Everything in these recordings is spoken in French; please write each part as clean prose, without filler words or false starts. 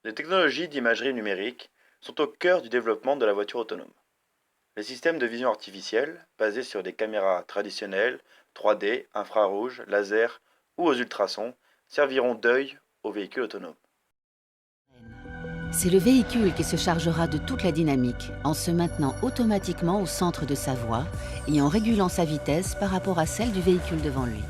Les technologies d'imagerie numérique sont au cœur du développement de la voiture autonome. Les systèmes de vision artificielle, basés sur des caméras traditionnelles, 3D, infrarouge, laser ou aux ultrasons, serviront d'œil aux véhicules autonomes. C'est le véhicule qui se chargera de toute la dynamique en se maintenant automatiquement au centre de sa voie et en régulant sa vitesse par rapport à celle du véhicule devant lui.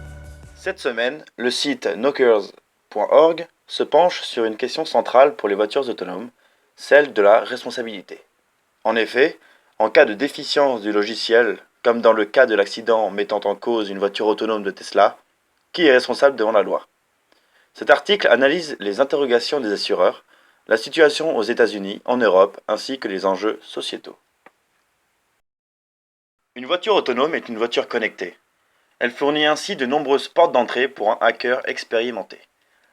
Cette semaine, le site knockers.org se penche sur une question centrale pour les voitures autonomes, celle de la responsabilité. En effet, en cas de déficience du logiciel, comme dans le cas de l'accident mettant en cause une voiture autonome de Tesla, qui est responsable devant la loi? Cet article analyse les interrogations des assureurs, la situation aux États-Unis, en Europe, ainsi que les enjeux sociétaux. Une voiture autonome est une voiture connectée. Elle fournit ainsi de nombreuses portes d'entrée pour un hacker expérimenté.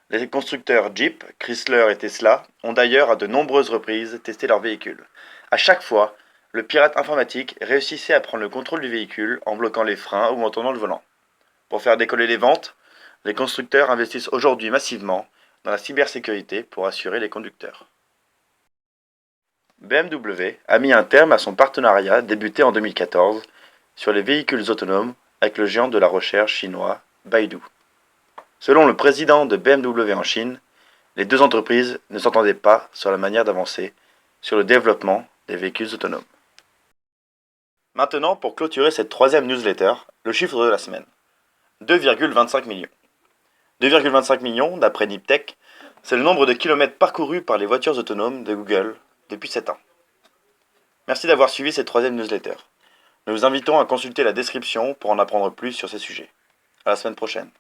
Les constructeurs Jeep, Chrysler et Tesla ont d'ailleurs à de nombreuses reprises testé leurs véhicules. À chaque fois, le pirate informatique réussissait à prendre le contrôle du véhicule en bloquant les freins ou en tournant le volant. Pour faire décoller les ventes, les constructeurs investissent aujourd'hui massivement dans la cybersécurité pour assurer les conducteurs. BMW a mis un terme à son partenariat débuté en 2014 sur les véhicules autonomes avec le géant de la recherche chinois Baidu. Selon le président de BMW en Chine, les deux entreprises ne s'entendaient pas sur la manière d'avancer sur le développement des véhicules autonomes. Maintenant, pour clôturer cette troisième newsletter, le chiffre de la semaine. 2,25 millions. 2,25 millions, d'après Niptech, c'est le nombre de kilomètres parcourus par les voitures autonomes de Google depuis 7 ans. Merci d'avoir suivi cette troisième newsletter. Nous vous invitons à consulter la description pour en apprendre plus sur ces sujets. À la semaine prochaine.